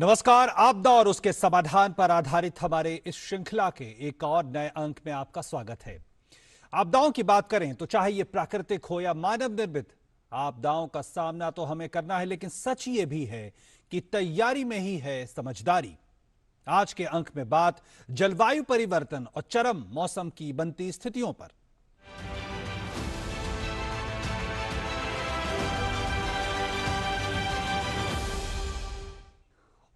नमस्कार। आपदा और उसके समाधान पर आधारित हमारे इस श्रृंखला के एक और नए अंक में आपका स्वागत है। आपदाओं की बात करें तो चाहे ये प्राकृतिक हो या मानव निर्मित, आपदाओं का सामना तो हमें करना है, लेकिन सच ये भी है कि तैयारी में ही है समझदारी। आज के अंक में बात जलवायु परिवर्तन और चरम मौसम की बनती स्थितियों पर।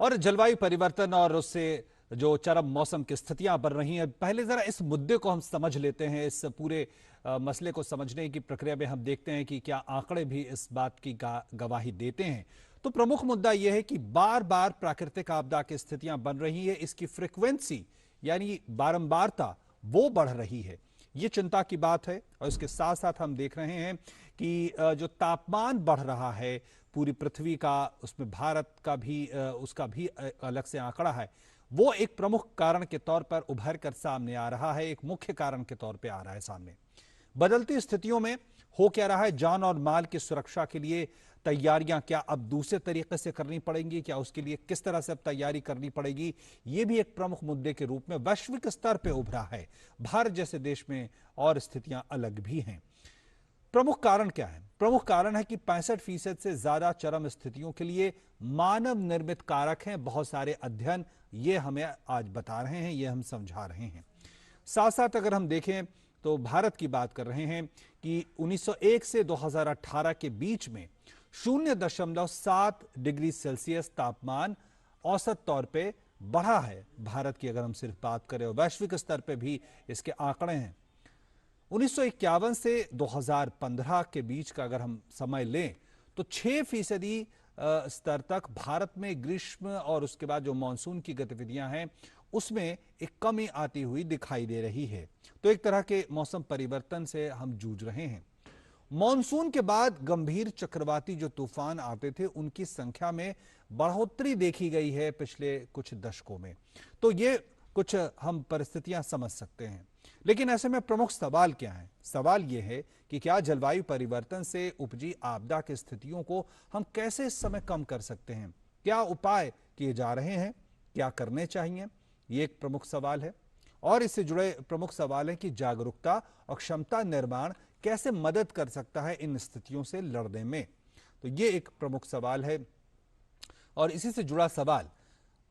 और जलवायु परिवर्तन और उससे जो चरम मौसम की स्थितियां बन रही हैं, पहले जरा इस मुद्दे को हम समझ लेते हैं। इस पूरे मसले को समझने की प्रक्रिया में हम देखते हैं कि क्या आंकड़े भी इस बात की गवाही देते हैं। तो प्रमुख मुद्दा यह है कि बार बार प्राकृतिक आपदा की स्थितियां बन रही है, इसकी फ्रीक्वेंसी यानी बारंबारता वो बढ़ रही है। ये चिंता की बात है। और इसके साथ साथ हम देख रहे हैं कि जो तापमान बढ़ रहा है पूरी पृथ्वी का, उसमें भारत का भी उसका भी अलग से आंकड़ा है, वो एक प्रमुख कारण के तौर पर उभर कर सामने आ रहा है, एक मुख्य कारण के तौर पे आ रहा है सामने। बदलती स्थितियों में हो क्या रहा है, जान और माल की सुरक्षा के लिए तैयारियां क्या अब दूसरे तरीके से करनी पड़ेंगी, क्या उसके लिए किस तरह से अब तैयारी करनी पड़ेगी, ये भी एक प्रमुख मुद्दे के रूप में वैश्विक स्तर पर उभरा है। भारत जैसे देश में और स्थितियां अलग भी हैं। प्रमुख कारण क्या है? प्रमुख कारण है कि 65% से ज्यादा चरम स्थितियों के लिए मानव निर्मित कारक हैं। बहुत सारे अध्ययन ये हमें आज बता रहे हैं, ये हम समझा रहे हैं। साथ साथ अगर हम देखें तो भारत की बात कर रहे हैं कि 1901 से 2018 के बीच में 0.7 डिग्री सेल्सियस तापमान औसत तौर पे बढ़ा है भारत की। अगर हम सिर्फ बात करें और वैश्विक स्तर पे भी इसके आंकड़े हैं। 1951 से 2015 के बीच का अगर हम समय लें तो 6% स्तर तक भारत में ग्रीष्म और उसके बाद जो मानसून की गतिविधियां हैं उसमें एक कमी आती हुई दिखाई दे रही है। तो एक तरह के मौसम परिवर्तन से हम जूझ रहे हैं। मानसून के बाद गंभीर चक्रवाती जो तूफान आते थे उनकी संख्या में बढ़ोतरी देखी गई है पिछले कुछ दशकों में। तो ये कुछ हम परिस्थितियां समझ सकते हैं। लेकिन ऐसे में प्रमुख सवाल क्या है? सवाल यह है कि क्या जलवायु परिवर्तन से उपजी आपदा की स्थितियों को हम कैसे इस समय कम कर सकते हैं? क्या उपाय किए जा रहे हैं? क्या करने चाहिए? ये एक प्रमुख सवाल है। और इससे जुड़े प्रमुख सवाल है कि जागरूकता और क्षमता निर्माण कैसे मदद कर सकता है इन स्थितियों से लड़ने में। तो ये एक प्रमुख सवाल है। और इसी से जुड़ा सवाल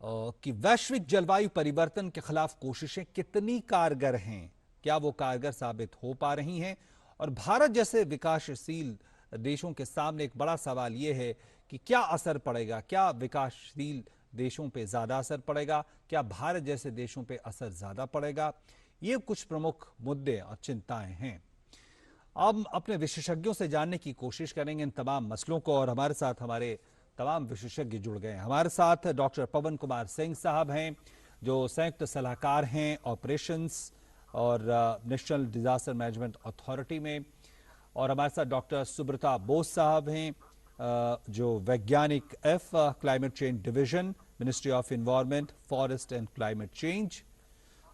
कि वैश्विक जलवायु परिवर्तन के खिलाफ कोशिशें कितनी कारगर हैं, क्या वो कारगर साबित हो पा रही हैं? और भारत जैसे विकासशील देशों के सामने एक बड़ा सवाल ये है कि क्या असर पड़ेगा, क्या विकासशील देशों पे ज्यादा असर पड़ेगा, क्या भारत जैसे देशों पे असर ज्यादा पड़ेगा? ये कुछ प्रमुख मुद्दे और चिंताएं हैं। हम अपने विशेषज्ञों से जानने की कोशिश करेंगे इन तमाम मसलों को। और हमारे साथ हमारे तमाम विशेषज्ञ जुड़ गए हैं। हमारे साथ डॉक्टर पवन कुमार सिंह साहब हैं जो संयुक्त सलाहकार हैं ऑपरेशंस और नेशनल डिजास्टर मैनेजमेंट अथॉरिटी में। और हमारे साथ डॉक्टर सुब्रता बोस साहब हैं जो वैज्ञानिक climate change division, ministry of environment, forest and climate change.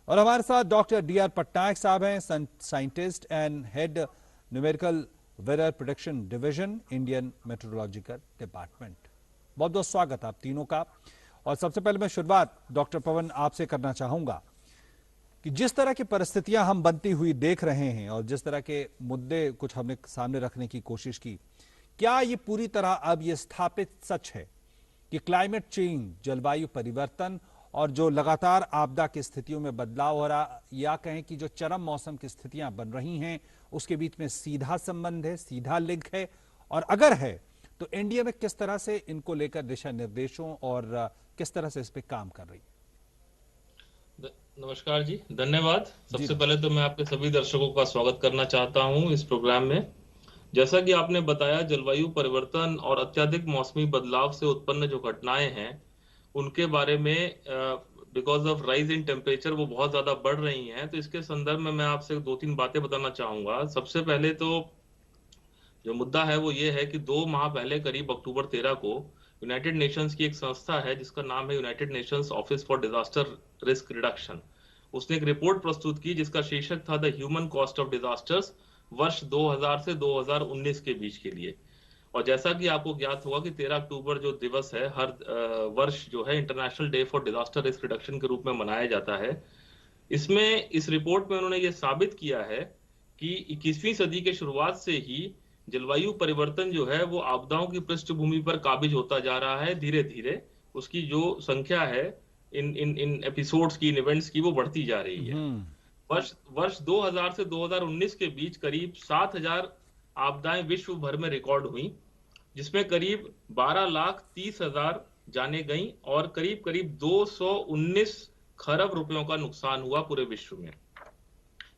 और हमारे साथ डॉक्टर डी आर पटनायक साहब हैं, scientist and head numerical weather prediction division, Indian meteorological department. बहुत बहुत स्वागत आप तीनों का। और सबसे पहले मैं शुरुआत डॉक्टर पवन आपसे करना चाहूंगा कि जिस तरह की परिस्थितियां हम बनती हुई देख रहे हैं और जिस तरह के मुद्दे कुछ हमने सामने रखने की कोशिश की, क्या ये पूरी तरह अब ये स्थापित सच है कि क्लाइमेट चेंज, जलवायु परिवर्तन और जो लगातार आपदा की स्थितियों में बदलाव हो रहा, या कहें कि जो चरम मौसम की स्थितियां बन रही हैं, उसके बीच में सीधा संबंध है, सीधा लिंक है? और अगर है तो एनडीए में किस तरह से इनको लेकर दिशा निर्देशों और किस तरह से इस पे काम कर रही है? नमस्कार जी, धन्यवाद। सबसे पहले तो मैं आपके सभी दर्शकों का स्वागत करना चाहता हूं इस प्रोग्राम में। जैसा कि आपने बताया, जलवायु परिवर्तन और अत्यधिक मौसमी बदलाव से उत्पन्न जो घटनाएं हैं उनके बारे में because of rise in temperature वो बहुत ज्यादा बढ़ रही हैं। तो इसके संदर्भ में मैं आपसे 2-3 बातें बताना चाहूंगा। सबसे पहले तो जो मुद्दा है वो ये है कि 2 माह पहले करीब अक्टूबर 13 को यूनाइटेड नेशंस की एक संस्था है जिसका नाम है United Nations office for disaster risk reduction, उसने एक रिपोर्ट प्रस्तुत की जिसका शीर्षक था the human cost of disasters वर्ष 2000 से 2019 के बीच के लिए। और जैसा कि आपको ज्ञात होगा कि 13 अक्टूबर जो दिवस है हर वर्ष जो है international day for disaster risk reduction के रूप में मनाया जाता है। इसमें इस रिपोर्ट में उन्होंने ये साबित किया है कि 21वीं सदी के शुरुआत से ही जलवायु परिवर्तन जो है वो आपदाओं की पृष्ठभूमि पर काबिज होता जा रहा है। धीरे धीरे उसकी जो संख्या है इन इन इन एपिसोड्स की, इन इवेंट्स की, वो बढ़ती जा रही है। वर्ष वर्ष 2000 से 2019 के बीच करीब 7000 आपदाएं विश्व भर में रिकॉर्ड हुई, जिसमें करीब 12,30,000 जाने गई और करीब करीब 219 खरब रुपयों का नुकसान हुआ पूरे विश्व में।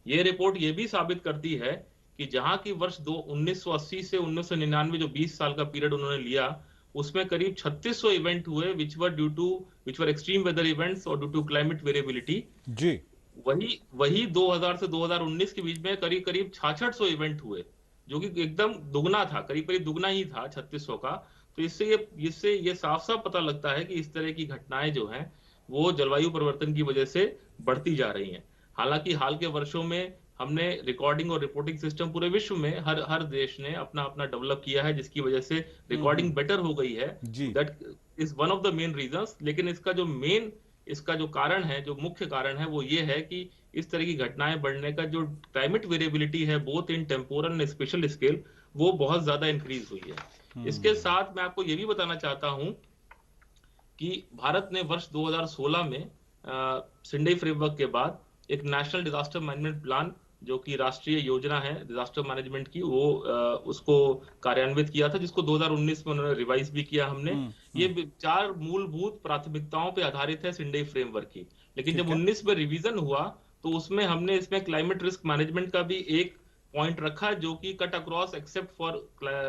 ये रिपोर्ट ये भी साबित करती है कि जहां की वर्ष 1980 से 1999 जो 20 साल का पीरियड उन्होंने लिया, उसमें करीब 3600 इवेंट हुए विच वर एक्सट्रीम वेदर इवेंट्स और ड्यू टू क्लाइमेट वेरिएबिलिटी जी। वही 2000 से 2019 के बीच में करीब करीब 6600 इवेंट हुए, जो कि एकदम दुगना था, करीब करीब दुगना ही था 3600 का। तो इससे ये साफ साफ पता लगता है कि इस तरह की घटनाएं जो हैं वो जलवायु परिवर्तन की वजह से बढ़ती जा रही हैं। हालांकि हाल के वर्षों में हमने रिकॉर्डिंग और रिपोर्टिंग सिस्टम पूरे विश्व में हर देश ने अपना अपना डेवलप किया है, जिसकी वजह से रिकॉर्डिंग बेटर हो गई है। That is one of the main reasons. लेकिन इसका जो कारण है, जो मुख्य कारण है, वो ये है कि इस तरह की घटनाएं बढ़ने का जो क्लाइमेट वेरिएबिलिटी है both in temporal and special scale, वो बहुत ज्यादा इंक्रीज हुई है। इसके साथ मैं आपको ये भी बताना चाहता हूं कि भारत ने वर्ष 2016 में सिंडई फ्रेमवर्क के बाद एक नेशनल डिजास्टर मैनेजमेंट प्लान, जो कि राष्ट्रीय योजना है डिजास्टर मैनेजमेंट की, वो उसको कार्यान्वित किया था, जिसको 2019 में उन्होंने रिवाइज भी किया हमने। ये 4 मूलभूत प्राथमिकताओं पे आधारित है सिंडई फ्रेमवर्क की। लेकिन जब 19 में रिवीजन हुआ तो उसमें हमने इसमें क्लाइमेट रिस्क मैनेजमेंट का भी एक पॉइंट रखा, जो कि cut across except for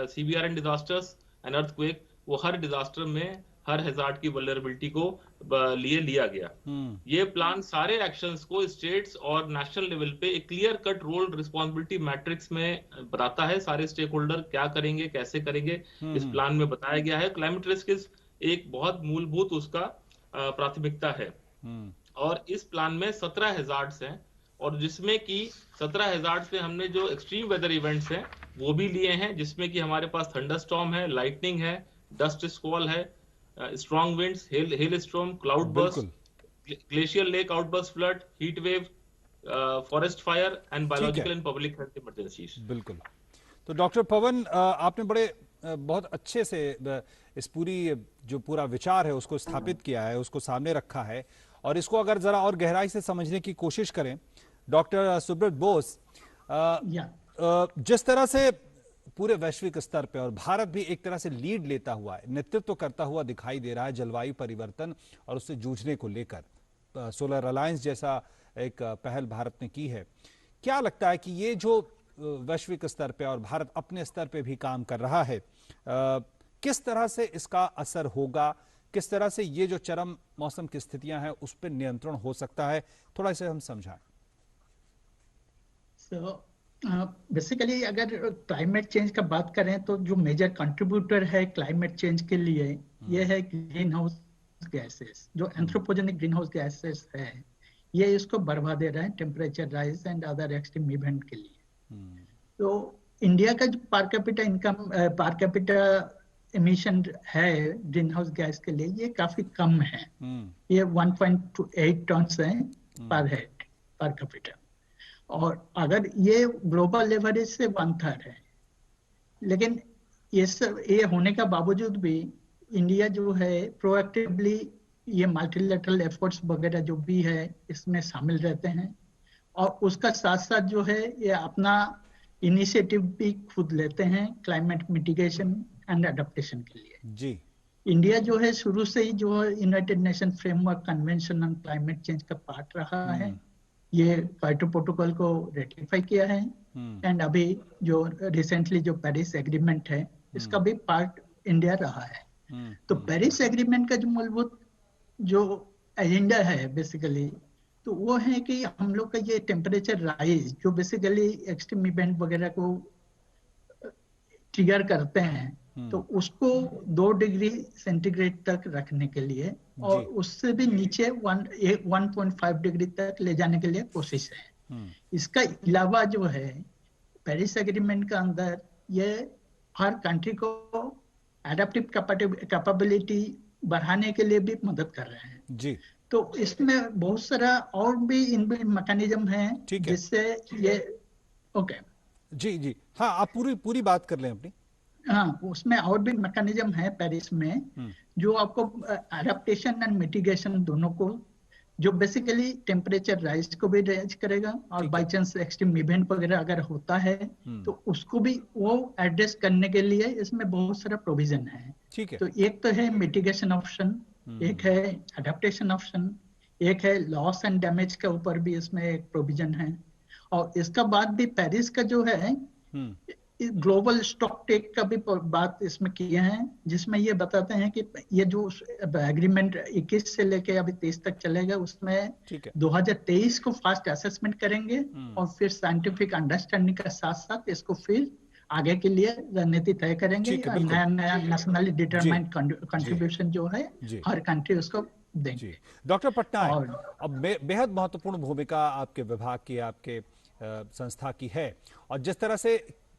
CBRN disasters and earthquake, वो हर डिजास्टर में हर हैजार्ड की वल्नरेबिलिटी को लिया गया। ये प्लान सारे एक्शंस को स्टेट्स और नेशनल लेवल पे एक clear cut role responsibility matrix में बताता है। सारे स्टेक होल्डर क्या करेंगे, कैसे करेंगे, इस प्लान में बताया गया है। क्लाइमेट रिस्क एक बहुत मूलभूत उसका प्राथमिकता है। और इस प्लान में 17 हैजार्ड्स हैं, और जिसमें कि 17 हैजार्ड्स में हमने जो एक्सट्रीम वेदर इवेंट्स हैं वो भी लिए हैं, जिसमें कि हमारे पास थंडरस्टॉर्म है, लाइटनिंग है, डस्ट स्क्वॉल है, strong winds, hello storm, cloud burst, glacier lake outburst flood, heat wave, forest fire and biological and public health emergencies. बिल्कुल। तो डॉक्टर पवन, आपने बहुत अच्छे से इस पूरा विचार है उसको स्थापित किया है, उसको सामने रखा है। और इसको अगर जरा और गहराई से समझने की कोशिश करें, डॉक्टर सुब्रत बोस, जिस तरह से पूरे वैश्विक स्तर पे और भारत भी एक तरह से लीड लेता हुआ है, नेतृत्व करता हुआ दिखाई दे रहा है जलवायु परिवर्तन और उससे जूझने को लेकर। सोलर अलायंस जैसा एक पहल भारत ने की है। क्या लगता है कि ये जो वैश्विक स्तर पे और भारत अपने स्तर पे भी काम कर रहा है, किस तरह से इसका असर होगा, किस तरह से ये जो चरम मौसम की स्थितियां हैं उस पर नियंत्रण हो सकता है, थोड़ा इसे हम समझाएं। बेसिकली अगर क्लाइमेट चेंज का बात करें तो जो मेजर कंट्रीब्यूटर है क्लाइमेट चेंज के लिए ये है ग्रीन हाउस गैसेस। जो एंथ्रोपोजेनिक ग्रीन हाउस गैसेस है ये इसको बढ़ा दे रहे हैं temperature rise and other extreme event के लिए। तो इंडिया का जो पर कैपिटा एमिशन है ग्रीन हाउस गैस के लिए ये काफी कम है। ये 1.8 टन है पर हेड पर कैपिटा, और अगर ये ग्लोबल एवरेज से 1/3 है। लेकिन ये होने का बावजूद भी इंडिया जो है प्रोएक्टिवली ये मल्टीलेटरल एफर्ट्स वगैरह जो भी है इसमें शामिल रहते हैं, और उसका साथ साथ जो है ये अपना इनिशिएटिव भी खुद लेते हैं क्लाइमेट मिटिगेशन एंड अडेप्टेशन के लिए जी। इंडिया जो है शुरू से ही जो है United nation framework convention on climate change का पार्ट रहा है। ये क्योटो प्रोटोकॉल को रेटिफाई किया है, एंड अभी जो रिसेंटली जो पेरिस एग्रीमेंट है इसका भी पार्ट इंडिया रहा है। तो पेरिस एग्रीमेंट का जो मूलभूत जो एजेंडा है बेसिकली तो वो है कि हम लोग का ये टेम्परेचर राइज जो बेसिकली एक्सट्रीम इवेंट वगैरह को ट्रिगर करते हैं तो उसको 2 डिग्री सेंटीग्रेड तक रखने के लिए और उससे भी नीचे 1.5 डिग्री तक ले जाने के लिए कोशिश है। इसका अलावा जो है पेरिस एग्रीमेंट के अंदर ये हर कंट्री को एडेप्टिव कैपेबिलिटी बढ़ाने के लिए भी मदद कर रहे हैं जी। तो इसमें बहुत सारा और भी इनबिल्ट मैकेनिज्म है ठीक है। जिससे ये ओके जी जी, हाँ, आप पूरी बात कर लें अपनी। हाँ, उसमें और भी मैकेनिज्म है पेरिस में जो आपको एडेप्टेशन एंड मिटिगेशन दोनों को, जो बेसिकली टेम्परेचर राइज को भी रेज करेगा और ठीक बाई है। चांस एक्सट्रीम इवेंट वगैरह अगर होता है तो उसको भी वो एड्रेस करने के लिए इसमें बहुत सारा प्रोविजन है। ठीक है। तो एक तो है मिटिगेशन ऑप्शन, एक है एडेप्टेशन ऑप्शन, एक है लॉस एंड डैमेज के ऊपर भी इसमें एक प्रोविजन है। और इसका बाद भी पेरिस का जो है ग्लोबल स्टॉक टेक का भी बात इसमें किए हैं, जिसमें ये बताते हैं कि ये जो एग्रीमेंट 21 से लेके अभी 23 तक चलेगा उसमें 2023 को फास्ट असेसमेंट करेंगे और फिर साइंटिफिक अंडरस्टैंडिंग के साथ साथ इसको फिर आगे के लिए रणनीति तय करेंगे। नया नया नेशनली डिटरमाइंड कंट्रीब्यूशन जो है हर कंट्री उसको देंगे। डॉक्टर पटनायक, अब बेहद महत्वपूर्ण भूमिका आपके विभाग की, आपके संस्था की है, और जिस तरह से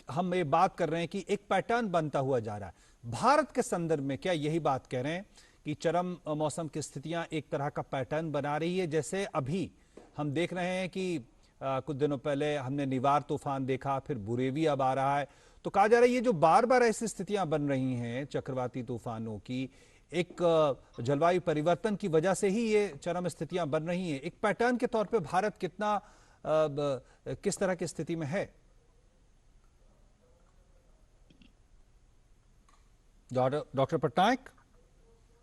हम ये बात कर रहे हैं कि एक पैटर्न बनता हुआ जा रहा है भारत के संदर्भ में, क्या यही बात कह रहे हैं कि चरम मौसम की स्थितियां एक तरह का पैटर्न बना रही है? जैसे अभी हम देख रहे हैं कि कुछ दिनों पहले हमने निवार तूफान देखा, फिर बुरेवी अब आ रहा है, तो कहा जा रहा है ये जो बार बार ऐसी स्थितियां बन रही हैं चक्रवाती तूफानों की, एक जलवायु परिवर्तन की वजह से ही ये चरम स्थितियां बन रही हैं। एक पैटर्न के तौर पे भारत किस तरह की स्थिति में है? डॉक्टर पटनायक,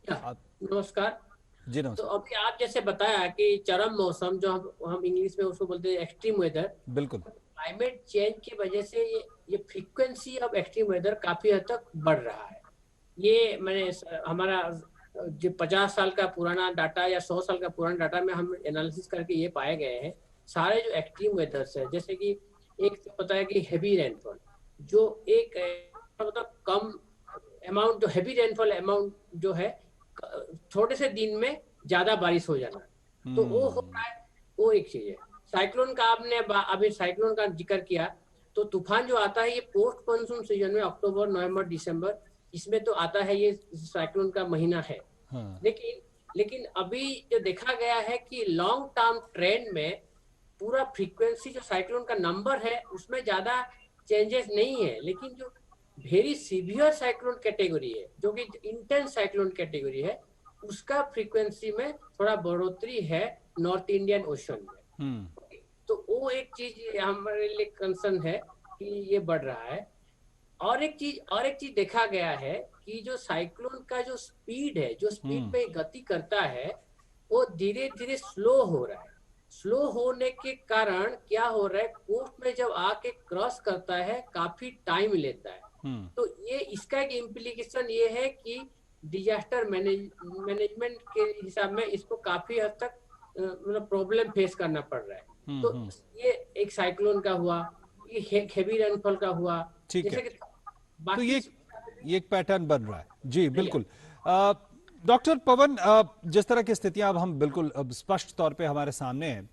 नमस्कार जी। नमस्कार। तो अभी आप जैसे बताया कि चरम मौसम, जो हम इंग्लिश में उसको बोलते हैं एक्सट्रीम वेदर, बिल्कुल क्लाइमेट चेंज की वजह से ये फ्रीक्वेंसी ऑफ एक्सट्रीम वेदर काफी हद तक बढ़ रहा है। ये मैंने हमारा जो 50 साल का पुराना डाटा या 100 साल का पुराना डाटा में हम एनालिसिस करके ये पाए गए हैं, सारे जो एक्सट्रीम वेदर्स है, जैसे कि एक तो पता है कि हैवी रेनफॉल, जो एक मतलब कम अमाउंट, जो हैवी रेनफॉल अमाउंट जो है थोड़े से दिन में ज्यादा बारिश हो जाना, तो वो हो रहा है, वो एक चीज है। साइक्लोन का आपने अभी साइक्लोन का जिक्र किया, तो तूफान जो आता है ये पोस्ट मानसून सीजन में अक्टूबर नवंबर दिसंबर, इसमें तो आता है, ये साइक्लोन का महीना है। हाँ। लेकिन अभी जो देखा गया है कि लॉन्ग टर्म ट्रेंड में पूरा फ्रीक्वेंसी जो साइक्लोन का नंबर है उसमें ज्यादा चेंजेस नहीं है, लेकिन जो वेरी सीवियर साइक्लोन कैटेगरी है, जो कि इंटेंस साइक्लोन कैटेगरी है, उसका फ्रीक्वेंसी में थोड़ा बढ़ोतरी है नॉर्थ इंडियन ओशन में। तो वो एक चीज हमारे लिए कंसर्न है कि ये बढ़ रहा है। और एक चीज देखा गया है कि जो साइक्लोन का जो स्पीड है, जो स्पीड में गति करता है, वो धीरे धीरे स्लो हो रहा है। स्लो होने के कारण क्या हो रहा है, कोस्ट में जब आके क्रॉस करता है काफी टाइम लेता है। तो ये इसका एक इम्प्लीकेशन ये है कि डिजास्टर मैनेजमेंट के हिसाब में इसको काफी हद तक मतलब प्रॉब्लम फेस करना पड़ रहा है। तो ये एक साइक्लोन का हुआ, ये हेवी रेनफॉल का हुआ, जैसे कि तो ये एक पैटर्न बन रहा है। जी बिल्कुल। डॉक्टर पवन, जिस तरह की स्थितियां अब हम बिल्कुल अब स्पष्ट तौर पे हमारे सामने हैं,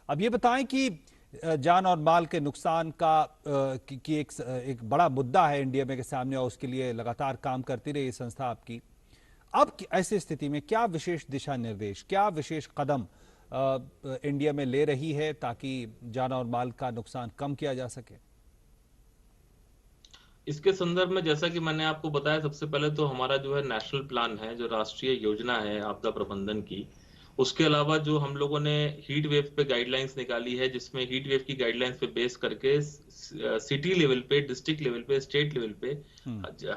अब ये बताएं कि जान और माल के नुकसान का की एक बड़ा मुद्दा है इंडिया में के सामने, और उसके लिए लगातार काम करती रही संस्था आपकी। अब ऐसी स्थिति में क्या विशेष दिशा निर्देश, क्या विशेष कदम इंडिया में ले रही है ताकि जान और माल का नुकसान कम किया जा सके? इसके संदर्भ में जैसा कि मैंने आपको बताया, सबसे पहले तो हमारा जो है नेशनल प्लान है, जो राष्ट्रीय योजना है आपदा प्रबंधन की। उसके अलावा जो हम लोगों ने हीट वेव पे गाइडलाइंस निकाली है, जिसमें हीट वेव की गाइडलाइंस पे बेस करके सिटी लेवल पे, डिस्ट्रिक्ट लेवल पे, स्टेट लेवल पे,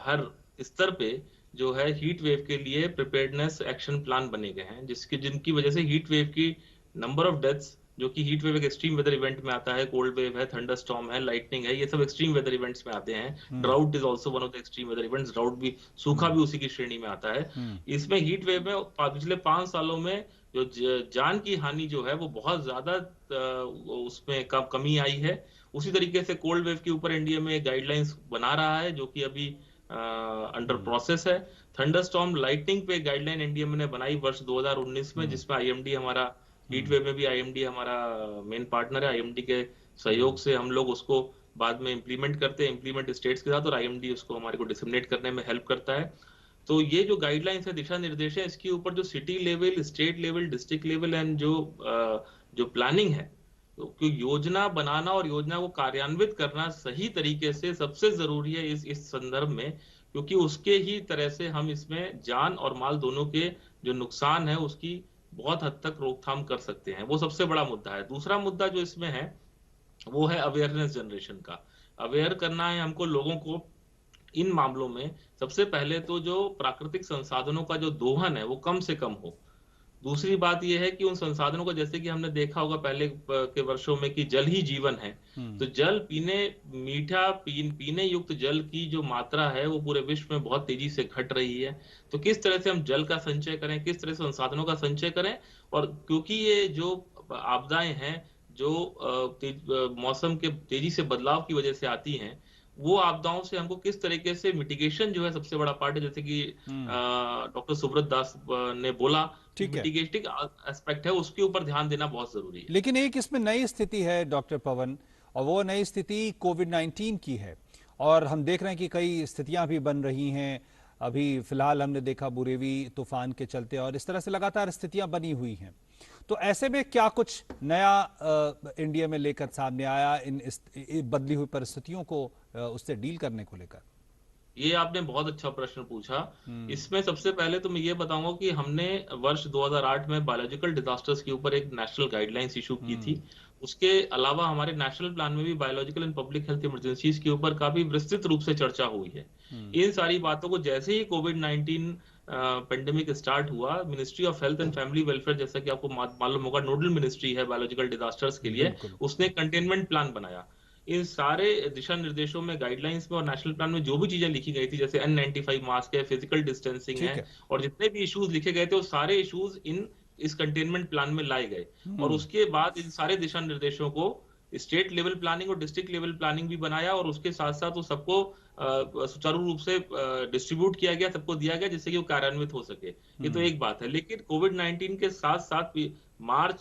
हर स्तर पे जो है हीट वेव के लिए प्रिपेयर्डनेस एक्शन प्लान बने गए हैं, जिनकी वजह से हीट वेव की नंबर ऑफ डेथ्स, जो कि हीट वेव एक एक्सट्रीम वेदर इवेंट में आता है, कोल्ड वेव है, थंडर स्टॉर्म है, लाइटनिंग है, ये सब एक्सट्रीम वेदर इवेंट्स में आते हैं। Drought is also one of the extreme weather events, drought भी, सूखा भी उसी की श्रेणी में आता है। इसमें हीट वेव में पिछले 5 सालों में जो जान की हानि जो है वो बहुत ज्यादा उसमें कमी आई है। उसी तरीके से कोल्ड वेव के ऊपर इंडिया में गाइडलाइंस बना रहा है, जो कि अभी अंडर प्रोसेस है। थंडर स्टॉर्म लाइटनिंग पे गाइडलाइन इंडिया में बनाई वर्ष 2019 में, जिसमें आईएमडी हमारा, हीट वेव में भी आईएमडी हमारा मेन पार्टनर है। आईएमडी के सहयोग से हम लोग उसको बाद में इम्प्लीमेंट करते हैं, इम्प्लीमेंट स्टेट्स के साथ, और IMD उसको हमारे को डिसमिनेट करने में हेल्प करता है। तो ये जो गाइडलाइंस है, दिशा निर्देश है, इसके ऊपर जो city level, state level, district level and जो प्लानिंग है, तो योजना बनाना और योजना को कार्यान्वित करना सही तरीके से सबसे जरूरी है इस संदर्भ में, क्योंकि उसके ही तरह से हम इसमें जान और माल दोनों के जो नुकसान है उसकी बहुत हद तक रोकथाम कर सकते हैं। वो सबसे बड़ा मुद्दा है। दूसरा मुद्दा जो इसमें है वो है अवेयरनेस जनरेशन का। अवेयर करना है हमको लोगों को इन मामलों में। सबसे पहले तो जो प्राकृतिक संसाधनों का जो दोहन है वो कम से कम हो। दूसरी बात यह है कि उन संसाधनों को, जैसे कि हमने देखा होगा पहले के वर्षों में कि जल ही जीवन है, तो जल मीठा पीने युक्त जल की जो मात्रा है वो पूरे विश्व में बहुत तेजी से घट रही है। तो किस तरह से हम जल का संचय करें, किस तरह से संसाधनों का संचय करें, और क्योंकि ये जो आपदाएं हैं जो मौसम के तेजी से बदलाव की वजह से आती हैं, वो आपदाओं से हमको किस तरीके से मिटिगेशन जो है सबसे बड़ा पार्ट है, जैसे कि डॉक्टर सुब्रत दास ने बोला, मिटिगेटिंग एस्पेक्ट है, उसके ऊपर ध्यान देना बहुत जरूरी है। लेकिन एक इसमें नई स्थिति है डॉक्टर पवन, और वो नई स्थिति कोविड-19 की है, और हम देख रहे हैं कि कई स्थितियां भी बन रही हैं। अभी फिलहाल हमने देखा बुरेवी तूफान के चलते, और इस तरह से लगातार स्थितियां बनी हुई हैं। तो ऐसे में क्या कुछ नया इंडिया में लेकर सामने आया इन बदली हुई परिस्थितियों को उससे डील करने को लेकर? ये आपने बहुत अच्छा प्रश्न पूछा। इसमें सबसे पहले तो मैं ये बताऊंगा कि हमने वर्ष 2008 में बायोलॉजिकल डिजास्टर्स के ऊपर एक नेशनल गाइडलाइंस इशू की थी। उसके अलावा हमारे नेशनल प्लान में भी biological and public health emergencies के ऊपर काफी विस्तृत रूप से चर्चा हुई है। इन सारी बातों को जैसे ही कोविड-19 पेंडेमिक स्टार्ट हुआ, ministry of health and family welfare, जैसा कि आपको मालूम होगा नोडल मिनिस्ट्री है बायोलॉजिकल डिजास्टर्स के लिए, उसने कंटेनमेंट प्लान बनाया। इन सारे दिशा निर्देशों में, गाइडलाइंस में और नेशनल प्लान में जो भी चीजें लिखी गई थी, जैसे N95 मास्क है, फिजिकल डिस्टेंसिंग है, और जितने भी इश्यूज लिखे गए थे वो सारे इश्यूज इस कंटेनमेंट प्लान में लाए गए। और उसके बाद इन सारे दिशा निर्देशों को स्टेट लेवल प्लानिंग और डिस्ट्रिक्ट लेवल प्लानिंग भी बनाया, और उसके साथ साथ वो सबको सुचारू रूप से डिस्ट्रीब्यूट किया गया, सबको दिया गया, जिससे कि वो कार्यान्वित हो सके। ये तो एक बात है। लेकिन कोविड-19 के साथ साथ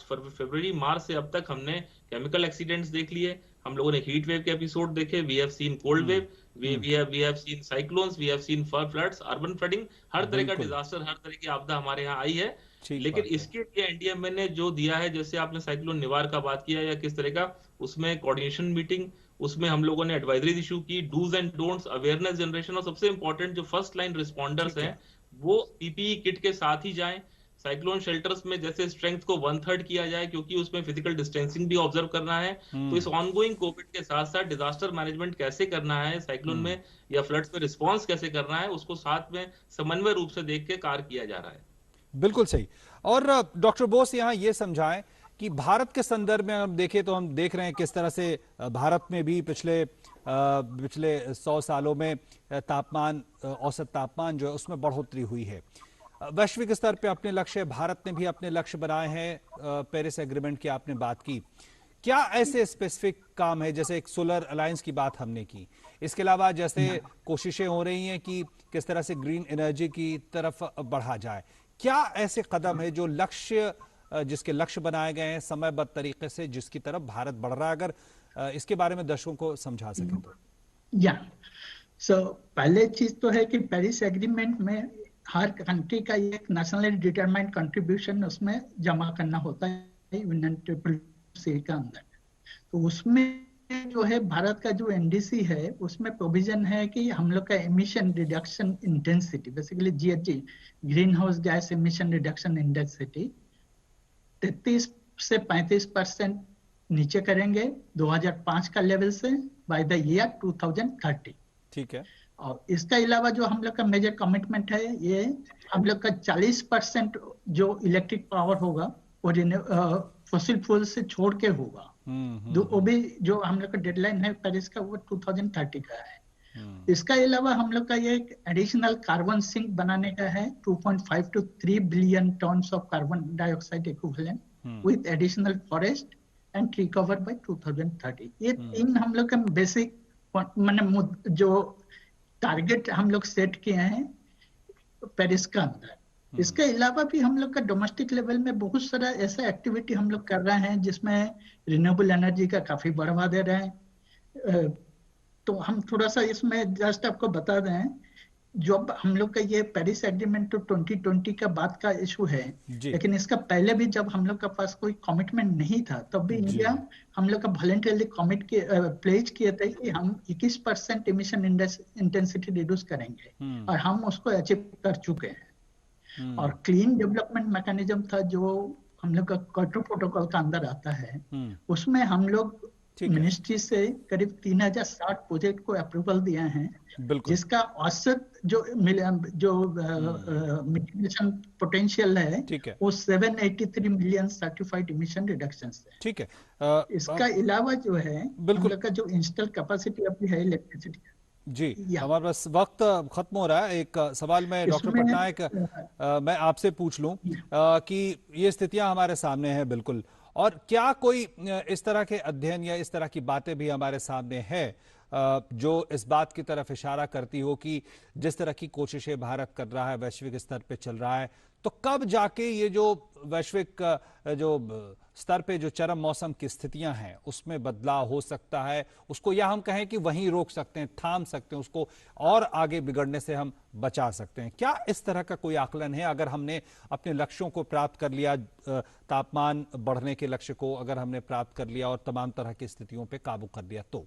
फरवरी मार्च से अब तक हमने केमिकल एक्सीडेंट्स देख लिए, हम लोगों ने हीट वेव के एपिसोड देखे, we have seen cold wave, we have seen cyclones, we have seen floods, urban flooding, हर तरह का डिजास्टर, हर तरह की आपदा हमारे यहाँ आई है। लेकिन इसके लिए एनडीएमए ने जो दिया है, जैसे आपने साइक्लोन निवार का बात किया या किस तरह का, उसमें कोऑर्डिनेशन मीटिंग, उसमें हम लोगों ने एडवाइजरीज इशू की, do's and don'ts, awareness generation, और सबसे इंपॉर्टेंट जो फर्स्ट लाइन रिस्पॉन्डर्स हैं वो पीपीई किट के साथ ही जाएं। साइक्लोन शेल्टर्स में जैसे स्ट्रेंथ को 1/3 किया जाए, क्योंकि उसमें फिजिकल डिस्टेंसिंग भी ऑब्जर्व करना है। तो इस ऑनगोइंग कोविड के साथ साथ डिजास्टर मैनेजमेंट कैसे करना है, साइक्लोन में या फ्लड्स में रिस्पॉन्स कैसे करना है, उसको साथ में समन्वय रूप से देख के कार्य किया जा रहा है। बिल्कुल सही। और डॉक्टर बोस यहाँ ये समझाएं कि भारत के संदर्भ में हम देखें तो हम देख रहे हैं किस तरह से भारत में भी पिछले 100 सालों में तापमान, औसत तापमान जो है उसमें बढ़ोतरी हुई है। वैश्विक स्तर पे अपने लक्ष्य, भारत ने भी अपने लक्ष्य बनाए हैं। पेरिस एग्रीमेंट की आपने बात की, क्या ऐसे स्पेसिफिक काम है, जैसे एक सोलर अलायंस की बात हमने की, इसके अलावा जैसे कोशिशें हो रही हैं कि किस तरह से ग्रीन एनर्जी की तरफ बढ़ा जाए, क्या ऐसे कदम है जो जिसके लक्ष्य बनाए गए हैं समयबद्ध तरीके से, जिसकी तरफ भारत बढ़ रहा है? अगर इसके बारे में दर्शकों को समझा सकें तो। पहले चीज तो है कि पेरिस एग्रीमेंट में हर कंट्री का एक नेशनली डिटरमाइंड कंट्रीब्यूशन उसमें जमा करना होता है यूनियन ट्रिपल के अंदर। तो उसमें जो है भारत का जो एनडीसी है उसमें प्रोविजन है कि हम लोग का emission reduction intensity, basically GHG, green house gas emission reduction intensity 33 से 35% नीचे करेंगे 2005 का लेवल से बाय द ईयर 2030। ठीक है। और इसका अलावा जो हम लोग का मेजर कमिटमेंट है, ये हम लोग का 40% जो इलेक्ट्रिक पावर होगा वो फॉसिल फ्यूल से छोड़ के होगा। वो भी जो हम लोग का डेडलाइन है पेरिस का वो 2030 का है। इसका अलावा हम लोग का ये एडिशनल कार्बन सिंक बनाने का है 2.5 to 3 billion tons of carbon dioxide equivalent with additional forest and tree cover by 2030। ये तीन हम लोग का बेसिक माने जो टारगेट हम लोग सेट किए हैं पेरिस का अंदर। इसके अलावा भी हम लोग का डोमेस्टिक लेवल में बहुत सारा ऐसा एक्टिविटी हम लोग कर रहे हैं जिसमें रिन्यूएबल एनर्जी का काफी बढ़ावा दे रहे हैं। तो हम थोड़ा सा इसमें जस्ट आपको बता दें, जब हम लोग का ये पेरिस एग्रीमेंट तो 2020 का बाद का इशू है, जी लेकिन इसका पहले भी जब हम लोग का पास कोई कमिटमेंट नहीं था तब भी जी इंडिया हम लोग का वॉलंटरली कमिट के प्लेज किए थे कि हम 21% इमिशन इंटेंसिटी रिड्यूस करेंगे, और हम उसको अचीव कर चुके हैं। और क्लीन डेवलपमेंट मैकेनिज्म था जो हम लोग का क्योटो प्रोटोकॉल का अंदर आता है, उसमें हम लोग ठीक है, मिनिस्ट्री से करीब 3060 प्रोजेक्ट को अप्रूवल दिए हैं, बिल्कुल जिसका औसत जो मिटिगेशन पोटेंशियल है ठीक है, वो 783 मिलियन सर्टिफाइड इमिशन रिडक्शन है। ठीक है। इसका अलावा जो है हम बिल्कुल लोग का जो इंस्टॉल कैपेसिटी अभी है इलेक्ट्रिसिटी, जी, या हमारे पास वक्त खत्म हो रहा है। एक सवाल मैं डॉक्टर इसमें पटनायक मैं आपसे पूछ लूं कि ये स्थितियां हमारे सामने हैं बिल्कुल, और क्या कोई इस तरह के अध्ययन या इस तरह की बातें भी हमारे सामने है जो इस बात की तरफ इशारा करती हो कि जिस तरह की कोशिशें भारत कर रहा है, वैश्विक स्तर पे चल रहा है, तो कब जाके ये जो वैश्विक जो स्तर पे जो चरम मौसम की स्थितियां हैं उसमें बदलाव हो सकता है, उसको या हम कहें कि वहीं रोक सकते हैं, थाम सकते हैं उसको, और आगे बिगड़ने से हम बचा सकते हैं? क्या इस तरह का कोई आकलन है? अगर हमने अपने लक्ष्यों को प्राप्त कर लिया, तापमान बढ़ने के लक्ष्य को अगर हमने प्राप्त कर लिया और तमाम तरह की स्थितियों पे काबू कर लिया, तो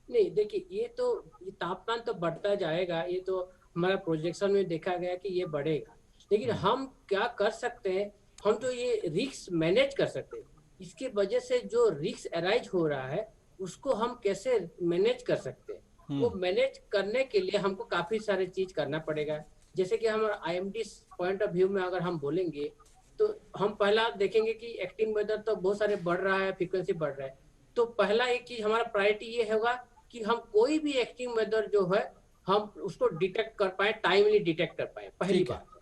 नहीं, देखिए ये तापमान तो बढ़ता जाएगा, ये तो हमारा प्रोजेक्शन में देखा गया कि ये बढ़ेगा, लेकिन हम क्या कर सकते हैं, हम तो ये रिस्क मैनेज कर सकते हैं। इसकी वजह से जो रिस्क अराइज हो रहा है उसको हम कैसे मैनेज कर सकते हैं, वो मैनेज करने के लिए हमको काफी सारे चीज करना पड़ेगा। जैसे कि हमारा IMD पॉइंट ऑफ व्यू में अगर हम बोलेंगे तो हम पहला देखेंगे कि एक्सट्रीम वेदर तो बहुत सारे बढ़ रहा है, फ्रीक्वेंसी बढ़ रहा है, तो पहला एक चीज हमारा प्रायोरिटी ये होगा कि हम कोई भी एक्सट्रीम वेदर जो है हम उसको डिटेक्ट कर पाए, टाइमली डिटेक्ट कर पाए, पहली बात है।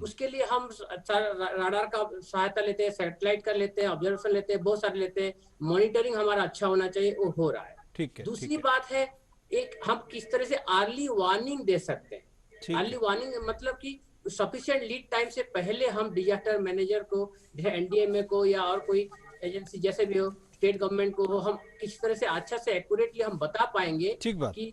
उसके लिए हम राडार का सहायता लेते हैं, सैटेलाइट का लेते हैं, ऑब्जर्वेशन लेते हैं, बहुत सारे लेते हैं, मॉनिटरिंग हमारा अच्छा होना चाहिए, वो हो रहा है। ठीक है, दूसरी बात है, एक हम किस तरह से अर्ली वार्निंग दे सकते हैं। अर्ली वार्निंग मतलब कि सफिशिएंट लीड टाइम से पहले हम डिजास्टर मैनेजर को, जैसे NDMA को या और कोई एजेंसी जैसे भी हो, स्टेट गवर्नमेंट को, हम किस तरह से अच्छा से एक्यूरेटली हम बता पाएंगे कि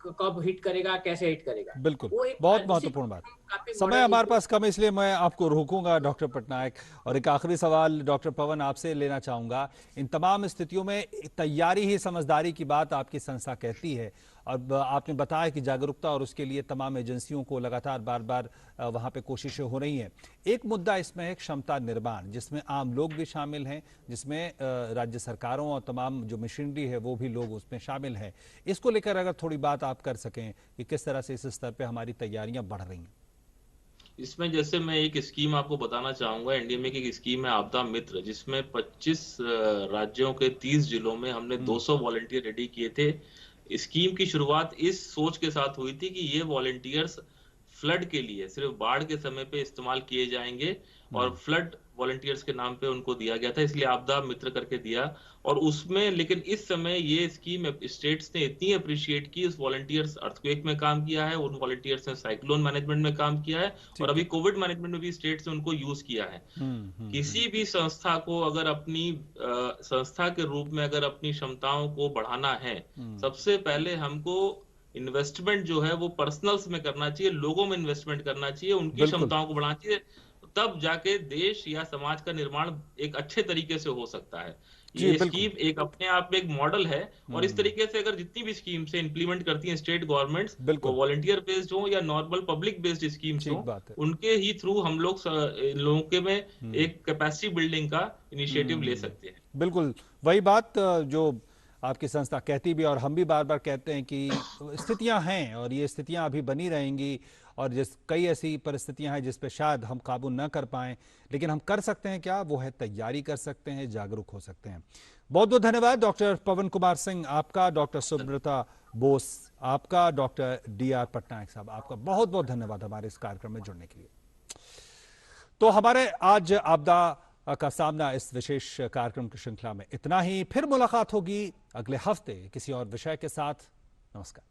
कब हिट करेगा, कैसे हिट करेगा। बिल्कुल, बहुत महत्वपूर्ण बात। समय हमारे पास कम, इसलिए मैं आपको रोकूंगा डॉक्टर पटनायक। और एक आखिरी सवाल डॉक्टर पवन आपसे लेना चाहूंगा, इन तमाम स्थितियों में तैयारी ही समझदारी की बात आपकी संस्था कहती है, अब आपने बताया कि जागरूकता और उसके लिए तमाम एजेंसियों को लगातार बार बार वहाँ पे कोशिशें हो रही हैं। एक मुद्दा इसमें है क्षमता निर्माण, जिसमें आम लोग भी शामिल हैं, जिसमें राज्य सरकारों और तमाम जो मशीनरी है वो भी लोग उसमें शामिल हैं। इसको लेकर अगर थोड़ी बात आप कर सकें कि किस तरह से इस स्तर पर हमारी तैयारियां बढ़ रही हैं। इसमें जैसे मैं एक स्कीम आपको बताना चाहूंगा, NDMA की एक स्कीम है आपदा मित्र, जिसमें 25 राज्यों के 30 जिलों में हमने 200 वॉलंटियर रेडी किए थे। स्कीम की शुरुआत इस सोच के साथ हुई थी कि ये वॉलंटियर्स फ्लड के लिए सिर्फ बाढ़ के समय पे इस्तेमाल किए जाएंगे, और फ्लड वॉलंटियर्स के नाम पे उनको दिया गया था, इसलिए आपदा मित्र करके दिया। और उसमें लेकिन इस समय ये स्कीम स्टेट्स ने इतनी अप्रिशिएट की, उस वॉलंटियर्स अर्थक्वेक में काम किया है, उन वॉलंटियर्स ने साइक्लोन मैनेजमेंट में काम किया है, और अभी कोविड मैनेजमेंट में भी स्टेट्स ने उनको यूज किया है। किसी भी संस्था को अगर अपनी संस्था के रूप में अगर अपनी क्षमताओं को बढ़ाना है, सबसे पहले हमको इन्वेस्टमेंट जो है वो पर्सनल्स में करना चाहिए, लोगों में इन्वेस्टमेंट करना चाहिए, उनकी क्षमताओं को बढ़ाना चाहिए, तब जाके देश या समाज का निर्माण एक अच्छे तरीके से हो सकता है। ये स्कीम एक अपने आप में एक मॉडल है, और इस तरीके से अगर जितनी भी स्कीम से इंप्लीमेंट करती हैं स्टेट गवर्नमेंट्स, वो वॉलंटियर बेस्ड हो या नॉर्मल पब्लिक बेस्ड स्कीम्स हो, उनके ही थ्रू हम लोग लोगों के में एक कैपेसिटी बिल्डिंग का इनिशिएटिव ले सकते हैं। बिल्कुल वही बात जो आपकी संस्था कहती भी और हम भी बार बार कहते हैं कि स्थितियां हैं और ये स्थितियां अभी बनी रहेंगी, और जिस कई ऐसी परिस्थितियां हैं जिस पे शायद हम काबू न कर पाएं, लेकिन हम कर सकते हैं क्या, वो है तैयारी कर सकते हैं, जागरूक हो सकते हैं। बहुत बहुत धन्यवाद डॉक्टर पवन कुमार सिंह आपका, डॉक्टर सुब्रता बोस आपका, डॉक्टर DR पटनायक साहब आपका बहुत बहुत धन्यवाद हमारे इस कार्यक्रम में जुड़ने के लिए। तो हमारे आज आपदा का सामना इस विशेष कार्यक्रम की श्रृंखला में इतना ही। फिर मुलाकात होगी अगले हफ्ते किसी और विषय के साथ। नमस्कार।